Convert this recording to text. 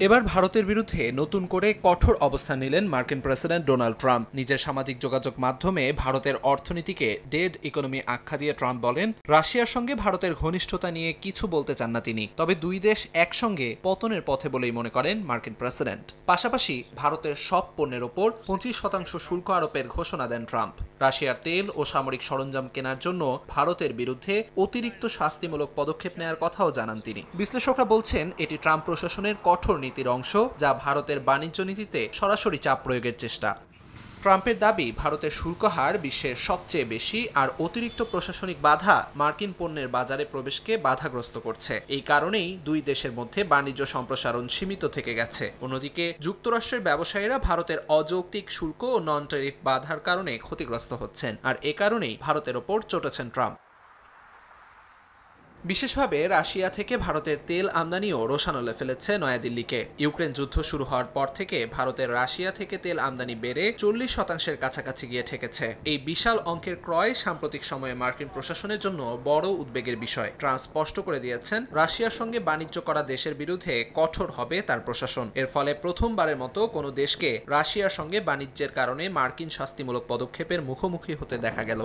এবার ভারতের বিরুদ্ধে নতুন করে কঠোর অবস্থান নিলেন মার্কিন প্রেসিডেন্ট ডোনাল্ড ট্রাম্প। নিজের সামাজিক যোগাযোগ মাধ্যমে ভারতের অর্থনীতিকে ডেড ইকোনমি আখ্যা দিয়ে ট্রাম্প বলেন, রাশিয়ার সঙ্গে ভারতের ঘনিষ্ঠতা নিয়ে কিছু বলতে চান না তিনি, তবে দুই দেশ একসঙ্গে পতনের পথে বলেই মনে করেন মার্কিন প্রেসিডেন্ট। পাশাপাশি ভারতের সব পণ্যের ওপর 25% শুল্ক আরোপের ঘোষণা দেন ট্রাম্প। রাশিয়ার তেল ও সামরিক সরঞ্জাম কেনার জন্য ভারতের বিরুদ্ধে অতিরিক্ত শাস্তিমূলক পদক্ষেপ নেওয়ার কথাও জানান তিনি। বিশ্লেষকরা বলছেন এটি ট্রাম্প প্রশাসনের কঠোর নীতির অংশ, যা ভারতের বাণিজ্য নীতিতে সরাসরি চাপ প্রয়োগের চেষ্টা। ট্রাম্পের দাবি, ভারতের শুল্ক হার বিশ্বের সবচেয়ে বেশি, আর অতিরিক্ত প্রশাসনিক বাধা মার্কিন পণ্যের বাজারে প্রবেশকে বাধাগ্রস্ত করছে। এই কারণেই দুই দেশের মধ্যে বাণিজ্য সম্প্রসারণ সীমিত থেকে গেছে। অন্যদিকে যুক্তরাষ্ট্রের ব্যবসায়ীরা ভারতের অযৌক্তিক শুল্ক ও নন ট্যারিফ বাধার কারণে ক্ষতিগ্রস্ত হচ্ছেন, আর এ কারণেই ভারতের ওপর চটেছেন ট্রাম্প। বিশেষভাবে রাশিয়া থেকে ভারতের তেল আমদানিও রোশানলে ফেলেছে নয়াদিল্লিকে। ইউক্রেন যুদ্ধ শুরু হওয়ার পর থেকে ভারতের রাশিয়া থেকে তেল আমদানি বেড়ে 40% কাছাকাছি গিয়ে ঠেকেছে। এই বিশাল অঙ্কের ক্রয় সাম্প্রতিক সময়ে মার্কিন প্রশাসনের জন্য বড় উদ্বেগের বিষয়। ট্রাম্প স্পষ্ট করে দিয়েছেন, রাশিয়ার সঙ্গে বাণিজ্য করা দেশের বিরুদ্ধে কঠোর হবে তার প্রশাসন। এর ফলে প্রথমবারের মতো কোনো দেশকে রাশিয়ার সঙ্গে বাণিজ্যের কারণে মার্কিন শাস্তিমূলক পদক্ষেপের মুখোমুখি হতে দেখা গেল।